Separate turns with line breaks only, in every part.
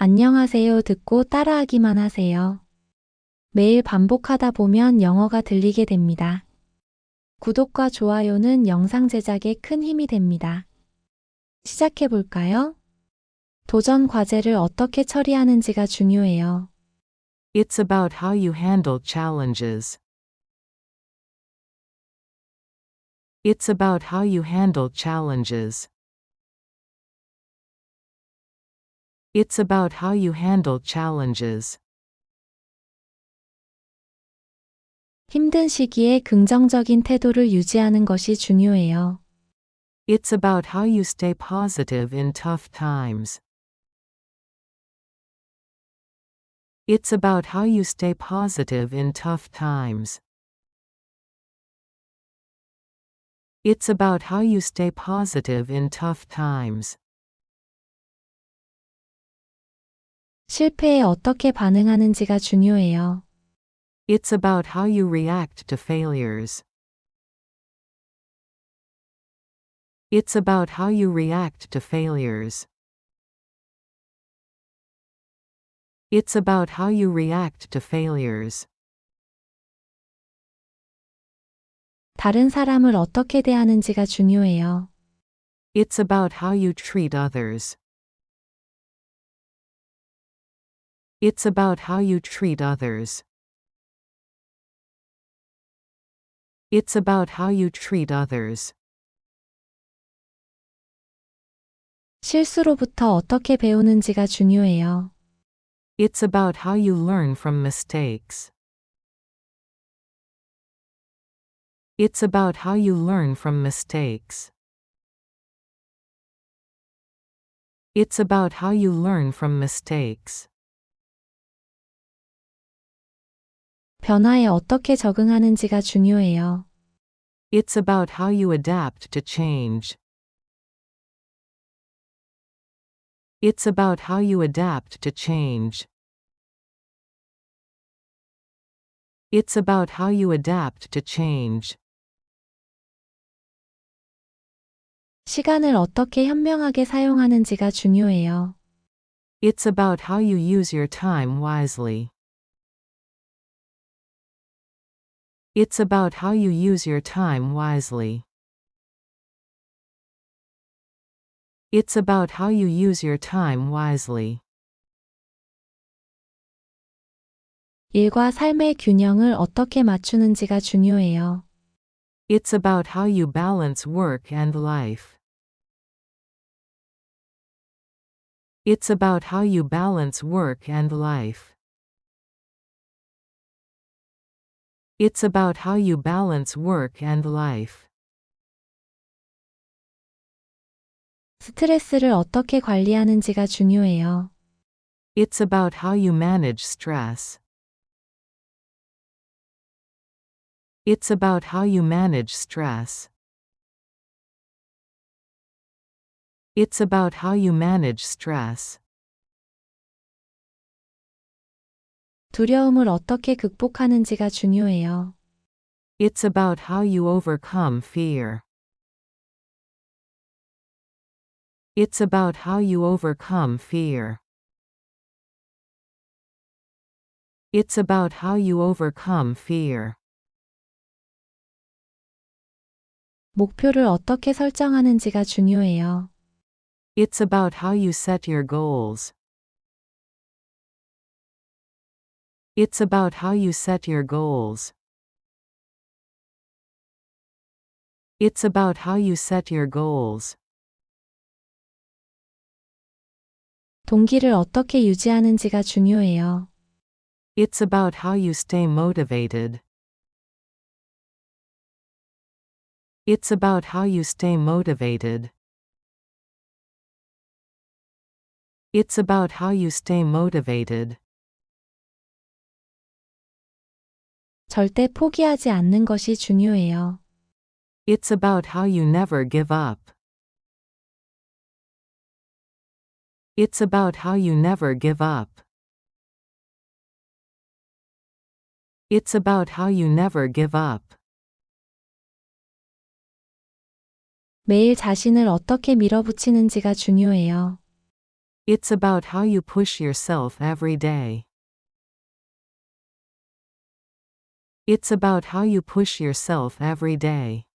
안녕하세요 듣고 따라하기만 하세요. 매일 반복하다 보면 영어가 들리게 됩니다. 구독과 좋아요는 영상 제작에 큰 힘이 됩니다. 시작해 볼까요? 도전 과제를 어떻게 처리하는지가 중요해요.
It's about how you handle challenges. It's about how you handle challenges. It's about how you handle challenges.
힘든 시기에 긍정적인 태도를 유지하는 것이 중요해요.
It's about how you stay positive in tough times. It's about how you stay positive in tough times. It's about how you stay positive in tough times.
실패에 어떻게 반응하는지가 중요해요.
It's about how you react to failures. It's about how you react to failures. It's about how you react to failures.
다른 사람을 어떻게 대하는지가 중요해요.
It's about how you treat others. It's about how you treat others. It's about how you treat others.
실수로부터 어떻게 배우는지가 중요해요.
It's about how you learn from mistakes. It's about how you learn from mistakes. It's about how you learn from mistakes.
변화에 어떻게 적응하는지가 중요해요.
It's about how you adapt to change. It's about how you adapt to change. It's about how you adapt to change.
시간을 어떻게 현명하게 사용하는지가 중요해요.
It's about how you use your time wisely. It's about how you use your time wisely. It's about how you use your time wisely.
일과 삶의 균형을 어떻게 맞추는지가 중요해요.
It's about how you balance work and life. It's about how you balance work and life. It's about how you balance work and life.
스트레스를 어떻게 관리하는지가 중요해요.
It's about how you manage stress. It's about how you manage stress. It's about how you manage stress.
두려움을 어떻게 극복하는지가 중요해요.
It's about how you overcome fear. It's about how you overcome fear. It's about how you overcome fear.
목표를 어떻게 설정하는지가 중요해요.
It's about how you set your goals. It's about how you set your goals. It's about how you set your goals.
동기를 어떻게 유지하는지가 중요해요.
It's about how you stay motivated. It's about how you stay motivated. It's about how you stay motivated.
절대 포기하지 않는 것이 중요해요.
It's about how you never give up. It's about how you never give up. It's about how you never give up.
매일 자신을 어떻게 밀어붙이는지가 중요해요.
It's about how you push yourself every day. It's about how you push yourself every day.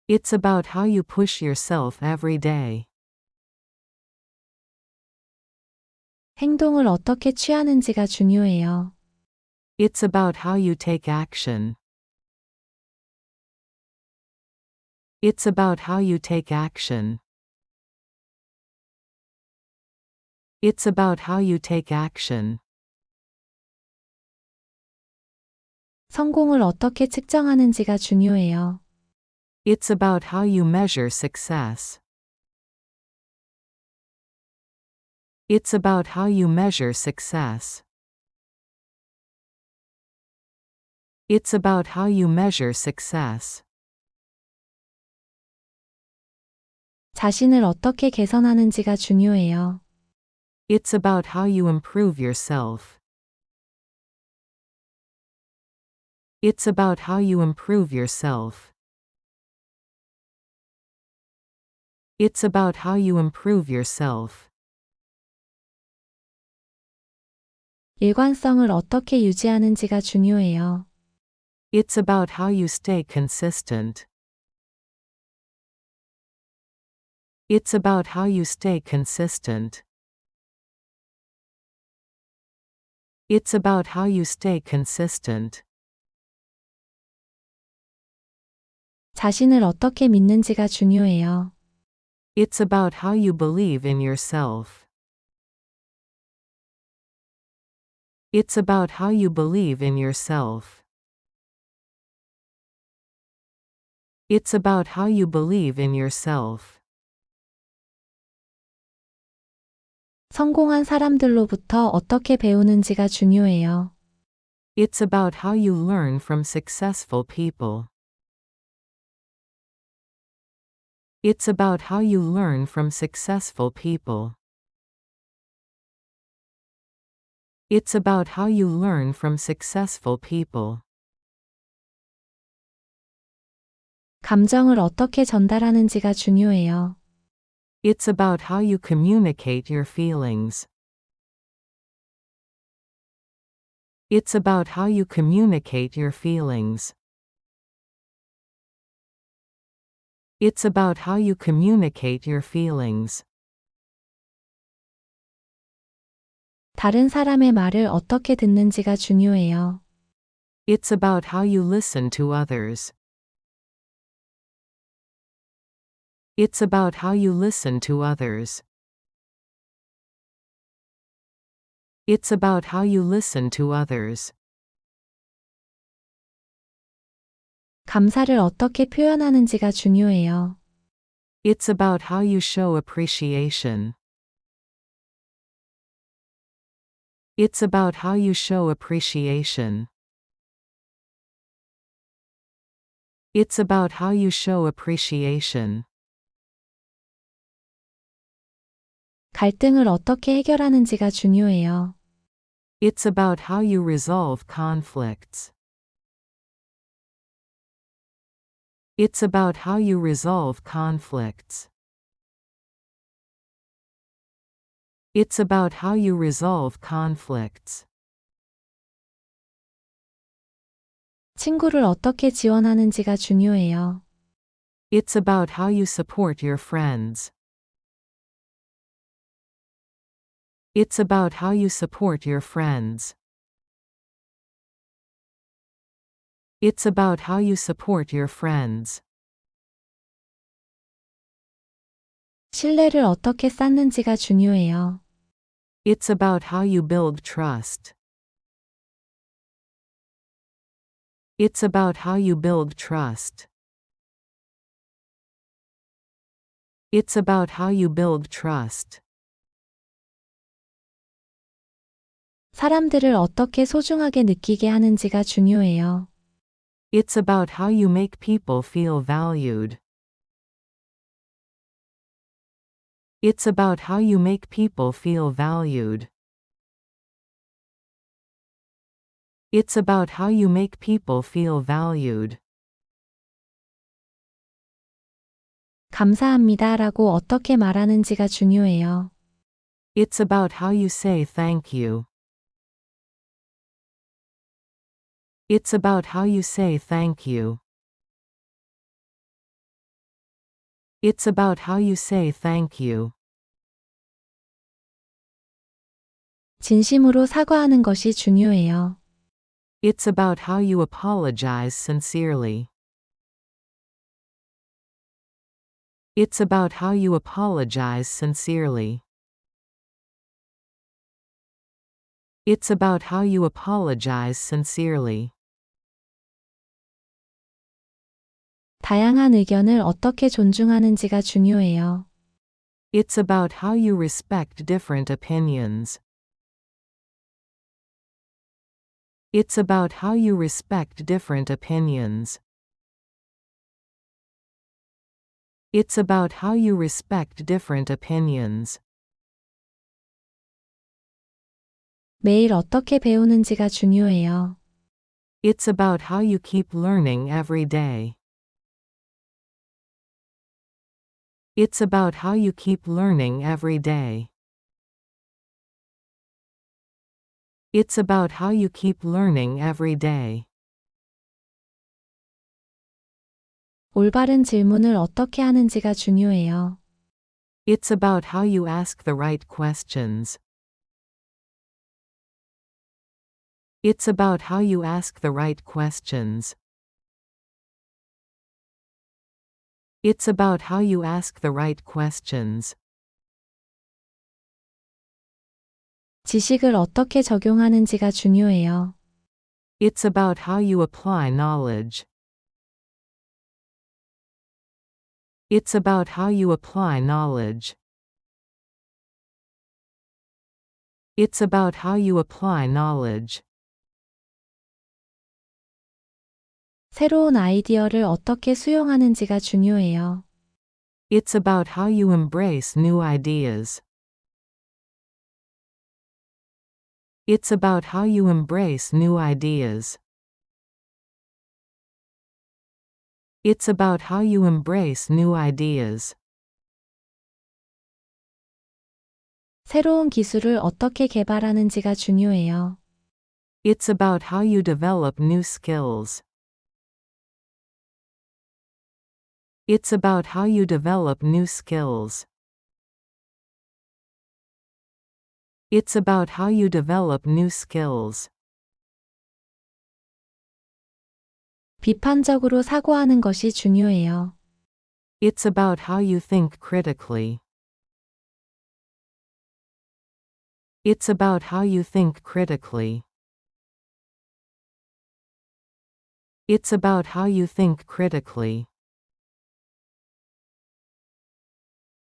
It's about how you push yourself every day.
행동을 어떻게 취하는지가 중요해요.
It's about how you take action. It's about how you take action. It's about how you take action.
성공을 어떻게 측정하는지가 중요해요.
It's about how you measure success. It's about how you measure success. It's about how you measure success.
자신을 어떻게 개선하는지가 중요해요.
It's about how you improve yourself. It's about how you improve yourself. It's about how you improve yourself.
일관성을 어떻게 유지하는지가 중요해요.
It's about how you stay consistent. It's about how you stay consistent. It's about how you stay consistent.
자신을 어떻게 믿는지가 중요해요.
It's about how you believe in yourself. It's about how you believe in yourself. It's about how you believe in yourself.
성공한 사람들로부터 어떻게 배우는지가 중요해요.
It's about how you learn from successful people. It's about how you learn from successful people. It's about how you learn from successful people.
감정을 어떻게 전달하는지가 중요해요.
It's about how you communicate your feelings. It's about how you communicate your feelings. It's about how you communicate your feelings.
다른 사람의 말을 어떻게 듣는지가 중요해요.
It's about how you listen to others. It's about how you listen to others. It's about how you listen to others.
감사를 어떻게 표현하는지가 중요해요.
It's about how you show appreciation. It's about how you show appreciation. It's about how you show appreciation.
갈등을 어떻게 해결하는지가 중요해요.
It's about how you resolve conflicts. It's about how you resolve conflicts. It's about how you resolve conflicts.
친구를 어떻게 지원하는지가 중요해요.
It's about how you support your friends. It's about how you support your friends. It's about how you support your friends.
신뢰를 어떻게 쌓는지가 중요해요.
It's about how you build trust. It's about how you build trust. It's about how you build trust.
사람들을 어떻게 소중하게 느끼게 하는지가 중요해요.
It's about how you make people feel valued. It's about how you make people feel valued. It's about how you make people feel valued.
감사합니다라고 어떻게 말하는지가 중요해요.
It's about how you say thank you. It's about how you say thank you. It's about how you say thank you.
진심으로 사과하는 것이 중요해요.
It's about how you apologize sincerely. It's about how you apologize sincerely. It's about how you apologize sincerely.
다양한 의견을 어떻게 존중하는지가 중요해요.
It's about how you respect different opinions. It's about how you respect different opinions. It's about how you respect different opinions.
매일 어떻게 배우는지가 중요해요.
It's about how you keep learning every day. It's about how you keep learning every day. It's about how you keep learning every day.
올바른 질문을 어떻게 하는지가 중요해요.
It's about how you ask the right questions. It's about how you ask the right questions. It's about how you ask the right questions.
지식을 어떻게 적용하는지가 중요해요.
It's about how you apply knowledge. It's about how you apply knowledge. It's about how you apply knowledge.
새로운 아이디어를 어떻게 수용하는지가 중요해요.
It's about how you embrace new ideas. It's about how you embrace new ideas. It's about how you embrace new ideas.
새로운 기술을 어떻게 개발하는지가 중요해요.
It's about how you develop new skills. It's about how you develop new skills. It's about how you develop new skills.
비판적으로 사고하는 것이 중요해요.
It's about how you think critically. It's about how you think critically. It's about how you think critically.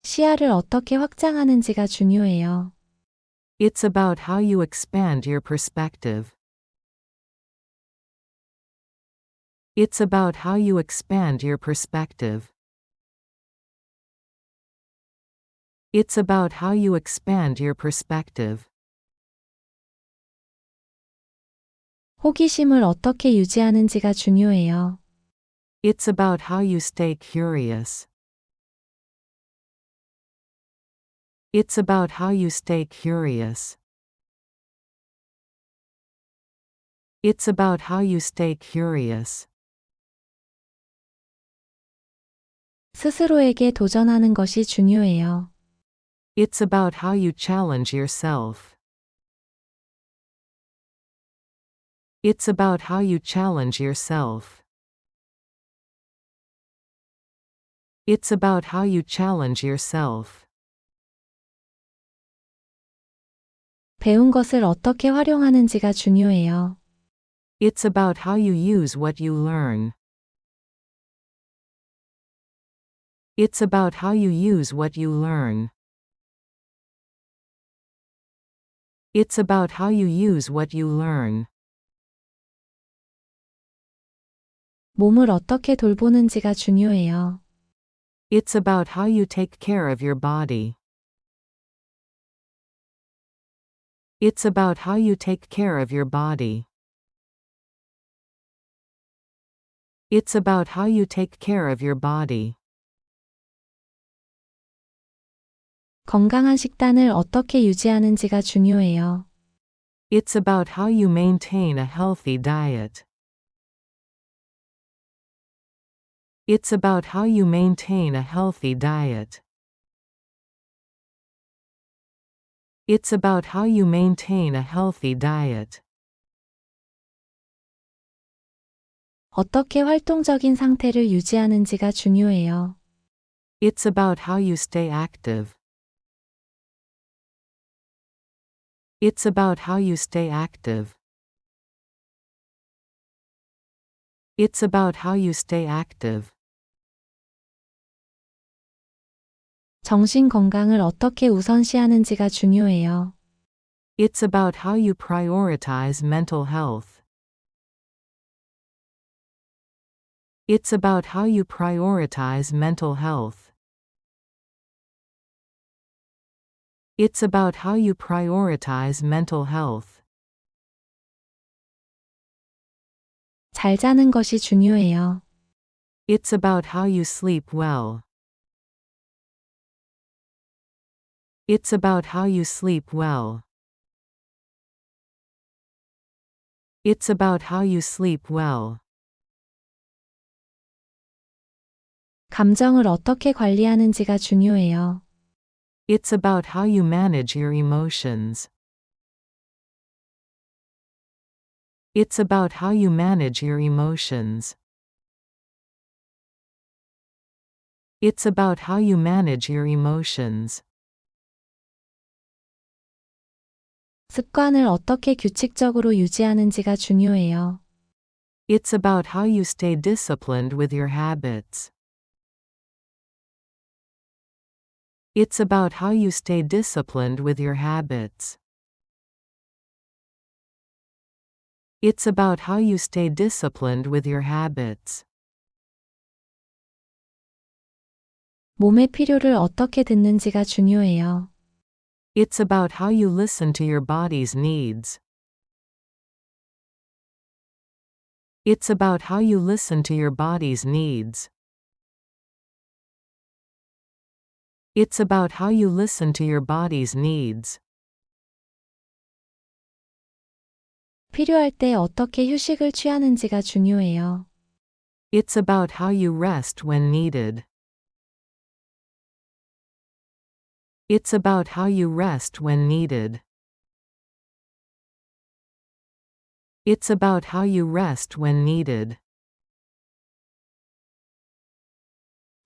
시야를 어떻게 확장하는지가 중요해요.
It's about how you expand your perspective. It's about how you expand your perspective. It's about how you expand your perspective.
호기심을 어떻게 유지하는지가 중요해요.
It's about how you stay curious. It's about how you stay curious. It's about how you stay curious.
스스로에게 도전하는 것이 중요해요.
It's about how you challenge yourself. It's about how you challenge yourself. It's about how you challenge yourself.
배운 것을 어떻게 활용하는지가 중요해요.
It's about how you use what you learn. It's about how you use what you learn. It's about how you use what you learn.
몸을 어떻게 돌보는지가 중요해요.
It's about how you take care of your body. It's about how you take care of your body. It's about how you take care of your body.
건강한 식단을 어떻게 유지하는지가 중요해요.
It's about how you maintain a healthy diet. It's about how you maintain a healthy diet. It's about how you maintain a healthy diet.
어떻게 활동적인 상태를 유지하는지가 중요해요.
It's about how you stay active. It's about how you stay active. It's about how you stay active.
정신 건강을 어떻게 우선시하는지가 중요해요.
It's about how you prioritize mental health. It's about how you prioritize mental health. It's about how you prioritize mental health.
잘 자는 것이 중요해요.
It's about how you sleep well. It's about how you sleep well. It's about how you sleep well.
감정을 어떻게 관리하는지가 중요해요.
It's about how you manage your emotions. It's about how you manage your emotions. It's about how you manage your emotions.
습관을 어떻게 규칙적으로 유지하는지가 중요해요.
It's about how you stay disciplined with your habits. It's about how you stay disciplined with your habits. It's about how you stay disciplined with your habits.
몸의 필요를 어떻게 듣는지가 중요해요.
It's about how you listen to your body's needs. It's about how you listen to your body's needs. It's about how you listen to your body's needs.
필요할 때 어떻게 휴식을 취하는지가 중요해요.
It's about how you rest when needed. It's about how you rest when needed. It's about how you rest when needed.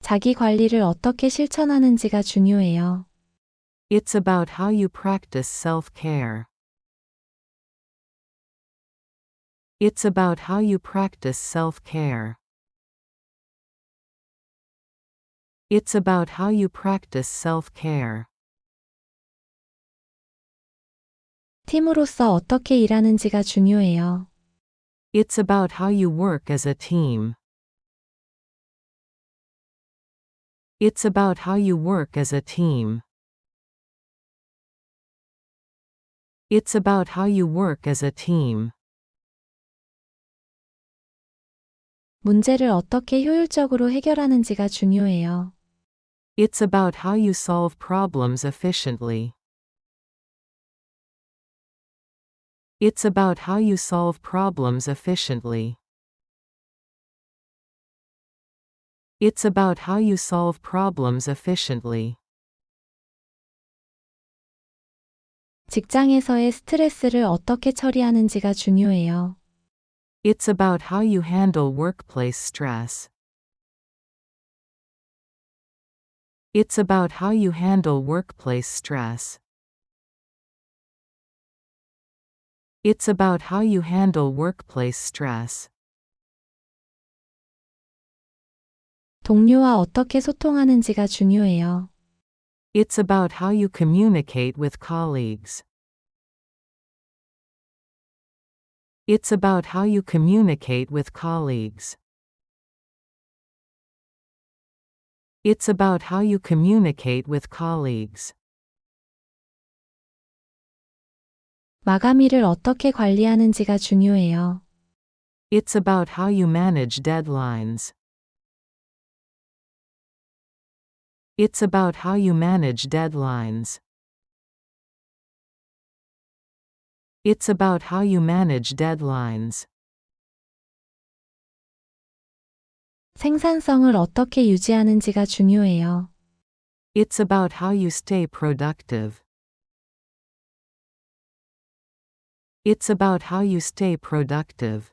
자기 관리를 어떻게 실천하는지가 중요해요.
It's about how you practice self-care. It's about how you practice self-care. It's about how you practice self-care.
팀으로서 어떻게 일하는지가 중요해요.
It's about how you work as a team. It's about how you work as a team. It's about how you work as a team.
문제를 어떻게 효율적으로 해결하는지가 중요해요.
It's about how you solve problems efficiently. It's about how you solve problems efficiently. It's about how you solve problems efficiently.
직장에서의 스트레스를 어떻게 처리하는지가 중요해요.
It's about how you handle workplace stress. It's about how you handle workplace stress. It's about how you handle workplace stress.
동료와 어떻게 소통하는지가 중요해요.
It's about how you communicate with colleagues. It's about how you communicate with colleagues. It's about how you communicate with colleagues.
마감일을 어떻게 관리하는지가 중요해요.
It's about how you manage deadlines. It's about how you manage deadlines. It's about how you manage deadlines.
생산성을 어떻게 유지하는지가 중요해요.
It's about how you stay productive. It's about how you stay productive.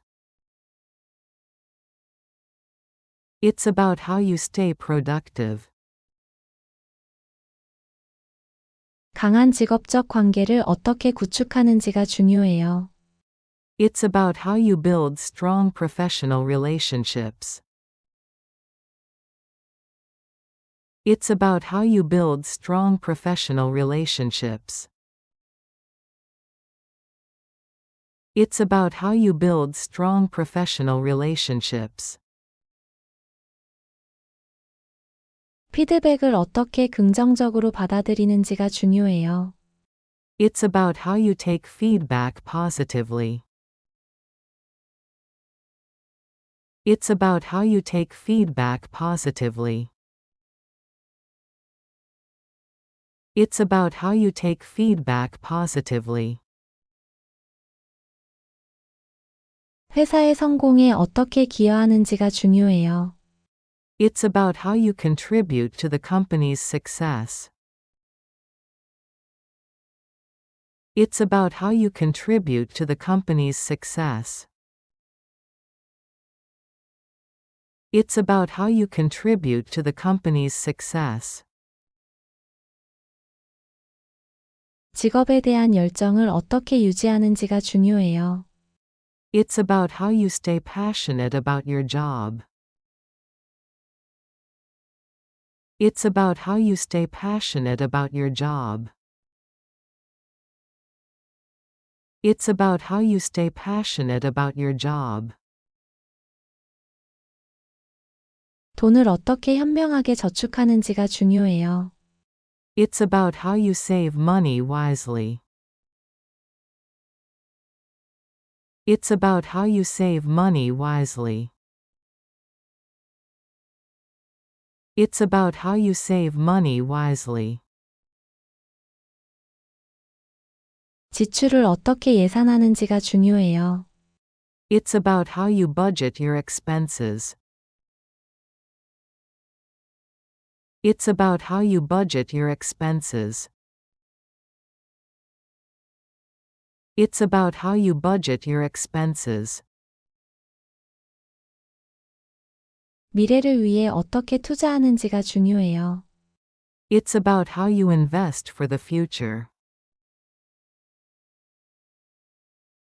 It's about how you stay productive.
강한 직업적 관계를 어떻게 구축하는지가 중요해요.
It's about how you build strong professional relationships. It's about how you build strong professional relationships. It's about how you build strong professional relationships.
피드백을 어떻게 긍정적으로 받아들이는지가 중요해요.
It's about how you take feedback positively. It's about how you take feedback positively. It's about how you take feedback positively.
회사의 성공에 어떻게 기여하는지가 중요해요.
It's about how you contribute to the company's success. It's about how you contribute to the company's success. It's about how you contribute to the company's success.
직업에 대한 열정을 어떻게 유지하는지가 중요해요.
It's about how you stay passionate about your job. It's about how you stay passionate about your job. It's about how you stay passionate about your job.
돈을 어떻게 현명하게 저축하는지가 중요해요.
It's about how you save money wisely. It's about how you save money wisely. It's about how you save money wisely.
지출을 어떻게 예산하는지가 중요해요.
It's about how you budget your expenses. It's about how you budget your expenses. It's about how you budget your expenses.
미래를 위해 어떻게 투자하는지가 중요해요.
It's about how you invest for the future.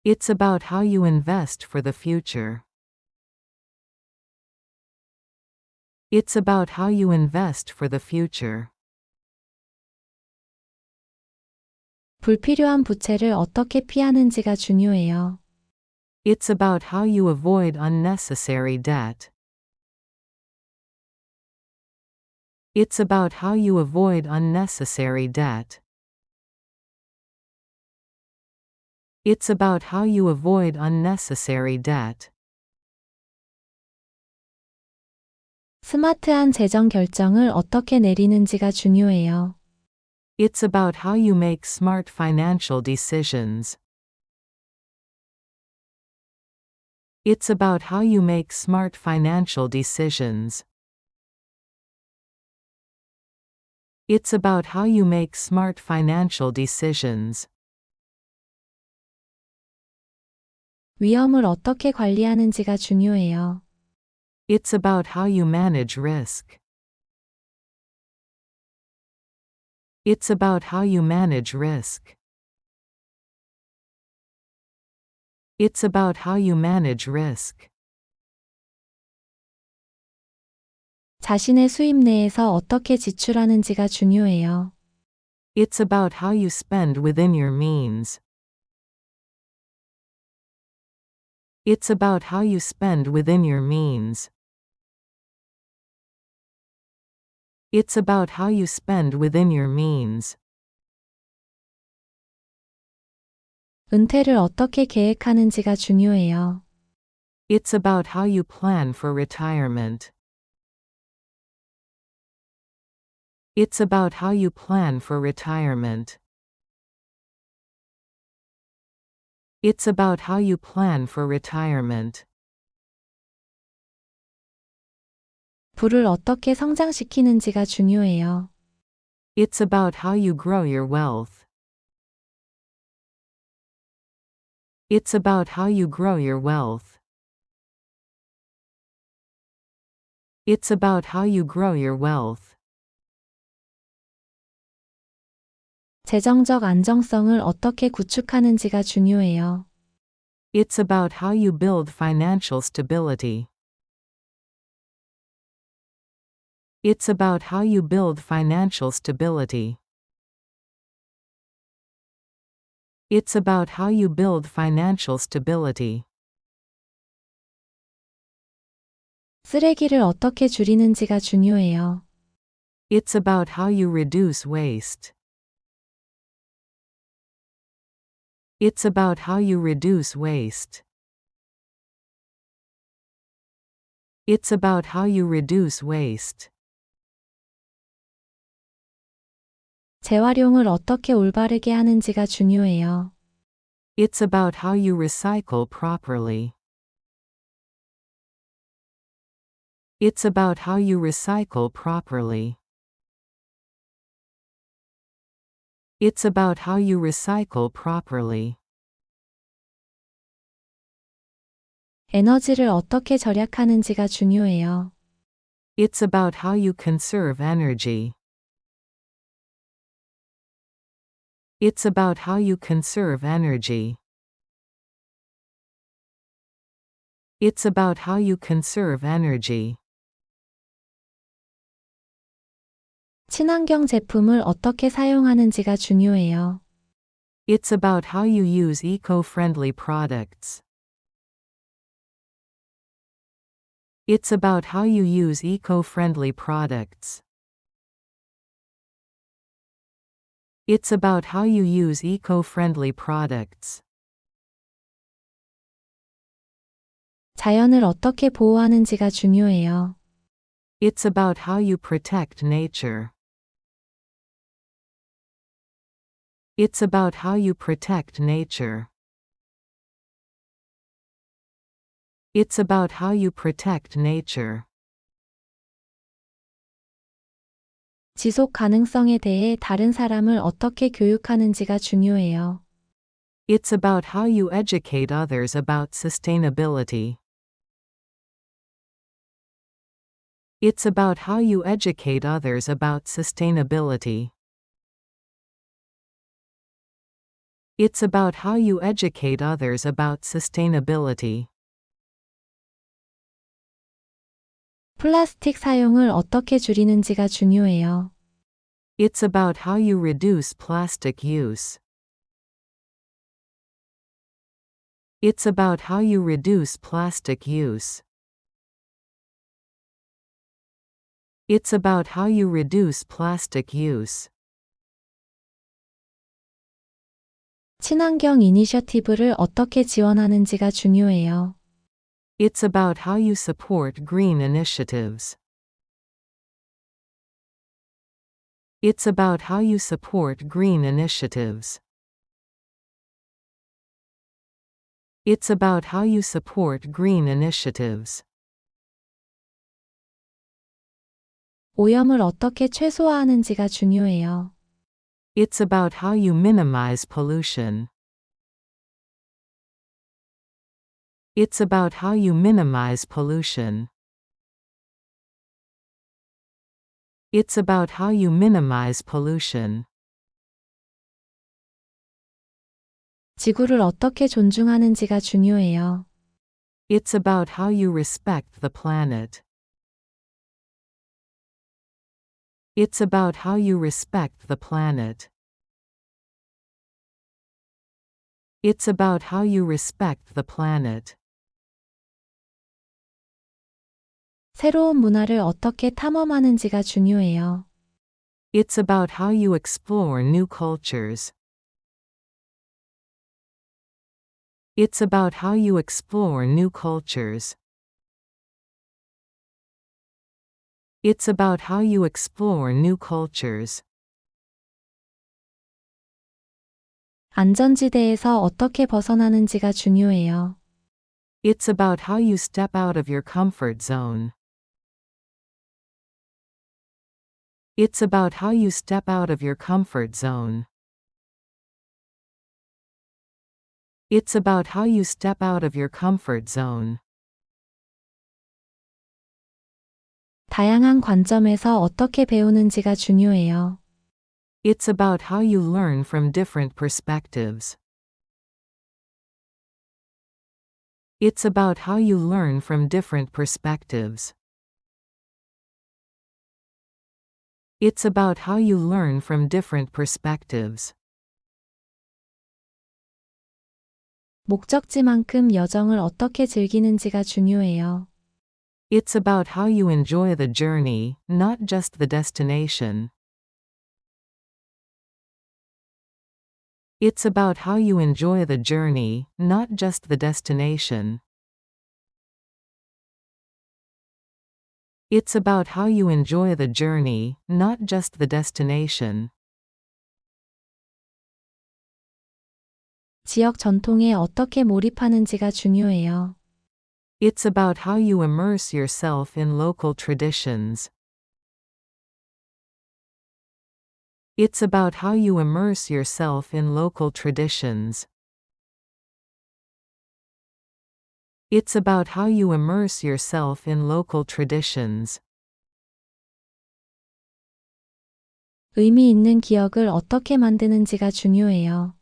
It's about how you invest for the future. It's about how you invest for the future.
불필요한 부채를 어떻게 피하는지가 중요해요.
It's about how you avoid unnecessary debt. It's about how you avoid unnecessary debt. It's about how you avoid unnecessary debt.
스마트한 재정 결정을 어떻게 내리는지가 중요해요.
It's about how you make smart financial decisions. It's about how you make smart financial decisions. It's about how you make smart financial decisions.
위험을 어떻게 관리하는지가 중요해요.
It's about how you manage risk. It's about how you manage risk. It's about how you manage risk.
자신의 수입 내에서 어떻게 지출하는지가 중요해요.
It's about how you spend within your means. It's about how you spend within your means. It's about how you spend within your means.
은퇴를 어떻게 계획하는지가 중요해요.
It's about how you plan for retirement. It's about how you plan for retirement. It's about how you plan for retirement.
부를 어떻게 성장시키는지가 중요해요.
It's about how you grow your wealth. It's about how you grow your wealth. It's about how you grow your wealth.
재정적 안정성을 어떻게 구축하는지가 중요해요.
It's about how you build financial stability. It's about how you build financial stability. It's about how you build financial stability.
쓰레기를 어떻게 줄이는지가 중요해요.
It's about how you reduce waste. It's about how you reduce waste. It's about how you reduce waste.
재활용을 어떻게 올바르게 하는지가 중요해요.
It's about how you recycle properly. It's about how you recycle properly. It's about how you recycle properly.
에너지를 어떻게 절약하는지가 중요해요.
It's about how you conserve energy. It's about how you conserve energy. It's about how you conserve energy.
친환경 제품을 어떻게 사용하는지가 중요해요.
It's about how you use eco-friendly products. It's about how you use eco-friendly products. It's about how you use eco-friendly products.
자연을 어떻게 보호하는지가 중요해요.
It's about how you protect nature. It's about how you protect nature. It's about how you protect nature.
지속 가능성에 대해 다른 사람을 어떻게 교육하는지가 중요해요.
It's about how you educate others about sustainability. It's about how you educate others about sustainability. It's about how you educate others about sustainability.
플라스틱 사용을 어떻게 줄이는지가 중요해요.
It's about how you reduce plastic use. It's about how you reduce plastic use. It's about how you reduce plastic use.
친환경 이니셔티브를 어떻게 지원하는지가 중요해요.
It's about how you support green initiatives. It's about how you support green initiatives. It's about how you support green initiatives.
오염을 어떻게 최소화하는지가 중요해요.
It's about how you minimize pollution. It's about how you minimize pollution. It's about how you minimize pollution.
지구를 어떻게 존중하는지가 중요해요.
It's about how you respect the planet. It's about how you respect the planet. It's about how you respect the planet.
새로운 문화를 어떻게 탐험하는지가 중요해요.
It's about how you explore new cultures. It's about how you explore new cultures. It's about how you explore new cultures.
안전지대에서 어떻게 벗어나는지가 중요해요.
It's about how you step out of your comfort zone. It's about how you step out of your comfort zone. It's about how you step out of your comfort zone.
다양한 관점에서 어떻게 배우는지가 중요해요.
It's about how you learn from different perspectives. It's about how you learn from different perspectives. It's about how you learn from different perspectives.
목적지만큼 여정을 어떻게 즐기는지가 중요해요.
It's about how you enjoy the journey, not just the destination. It's about how you enjoy the journey, not just the destination. It's about how you enjoy the journey, not just the destination.
지역 전통에 어떻게 몰입하는지가 중요해요.
It's about how you immerse yourself in local traditions. It's about how you immerse yourself in local traditions. It's about how you immerse yourself in local traditions.
의미 있는 기억을 어떻게 만드는지가 중요해요.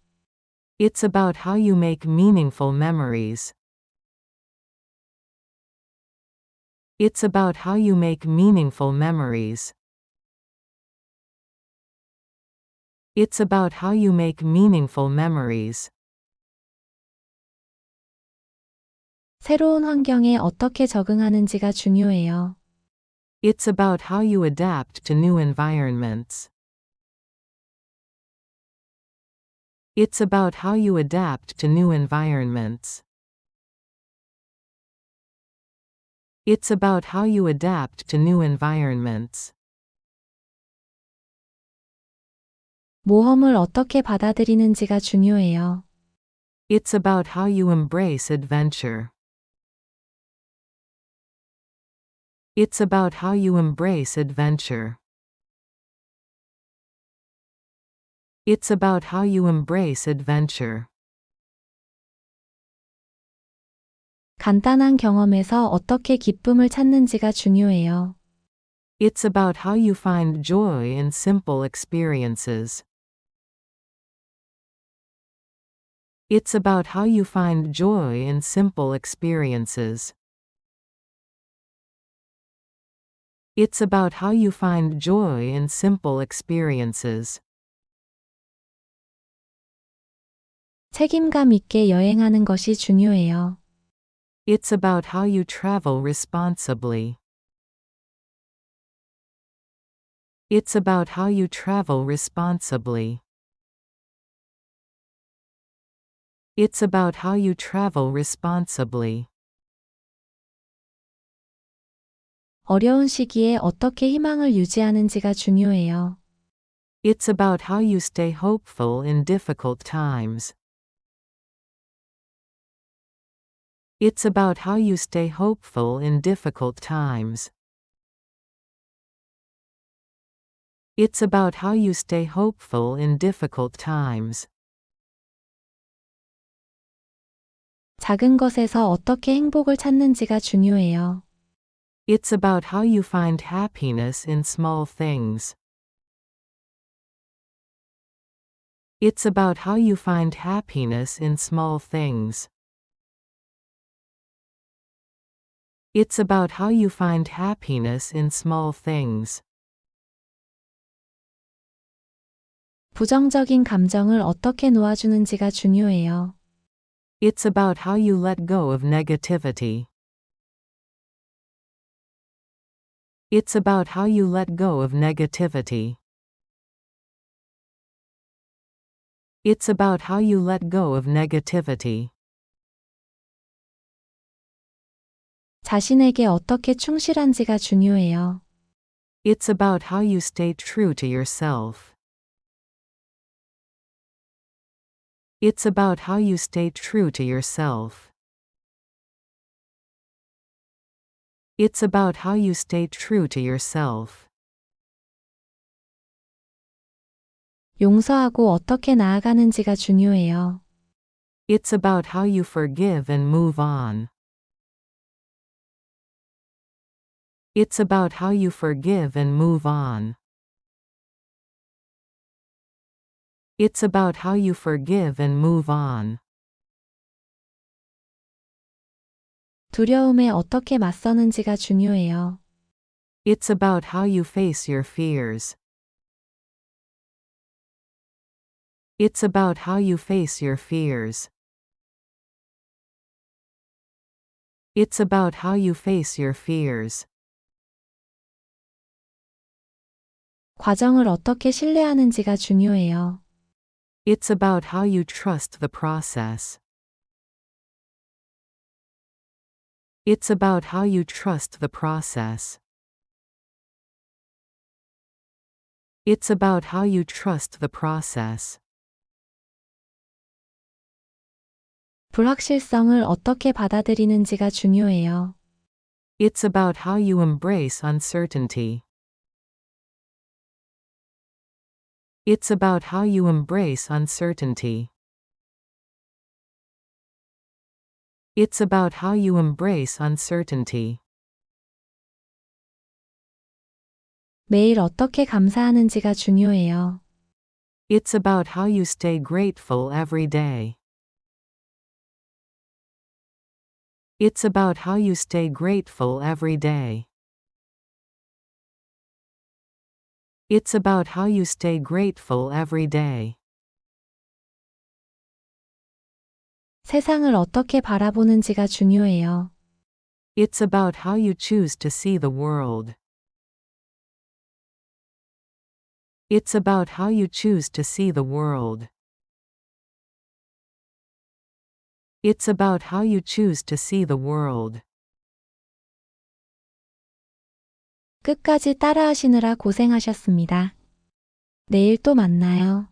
It's about how you make meaningful memories. It's about how you make meaningful memories. It's about how you make meaningful memories.
새로운 환경에 어떻게 적응하는지가 중요해요.
It's about how you adapt to new environments. It's about how you adapt to new environments. It's about how you adapt to new environments.
모험을 어떻게 받아들이는지가 중요해요.
It's about how you embrace adventure. It's about how you embrace adventure. It's about how you embrace adventure.
간단한 경험에서 어떻게 기쁨을 찾는지가 중요해요.
It's about how you find joy in simple experiences. It's about how you find joy in simple experiences. It's about how you find joy in simple experiences.
책임감 있게 여행하는 것이 중요해요.
It's about how you travel responsibly. It's about how you travel responsibly. It's about how you travel responsibly.
어려운 시기에 어떻게 희망을 유지하는지가 중요해요.
It's about how you stay hopeful in difficult times. It's about how you stay hopeful in difficult times. It's about how you stay hopeful in difficult times.
작은 것에서 어떻게 행복을 찾는지가 중요해요.
It's about how you find happiness in small things. It's about how you find happiness in small things. It's about how you find happiness in small things.
부정적인 감정을 어떻게 놓아주는지가 중요해요.
It's about how you let go of negativity. It's about how you let go of negativity. It's about how you let go of negativity.
자신에게 어떻게 충실한지가 중요해요.
It's about how you stay true to yourself. It's about how you stay true to yourself. It's about how you stay true to yourself.
용서하고 어떻게 나아가는지가 중요해요.
It's about how you forgive and move on. It's about how you forgive and move on. It's about how you forgive and move on.
두려움에 어떻게 맞서는지가 중요해요.
It's about how you face your fears. It's about how you face your fears. It's about how you face your fears.
과정을 어떻게 신뢰하는지가 중요해요.
It's about how you trust the process. It's about how you trust the process. It's about how you trust the process.
불확실성을 어떻게 받아들이는지가 중요해요.
It's about how you embrace uncertainty. It's about how you embrace uncertainty. It's about how you embrace uncertainty.
매일 어떻게 감사하는지가 중요해요.
It's about how you stay grateful every day. It's about how you stay grateful every day. It's about how you stay grateful every day.
세상을 어떻게 바라보는지가 중요해요.
It's about how you choose to see the world. It's about how you choose to see the world. It's about how you choose to see the world.
끝까지 따라하시느라 고생하셨습니다. 내일 또 만나요.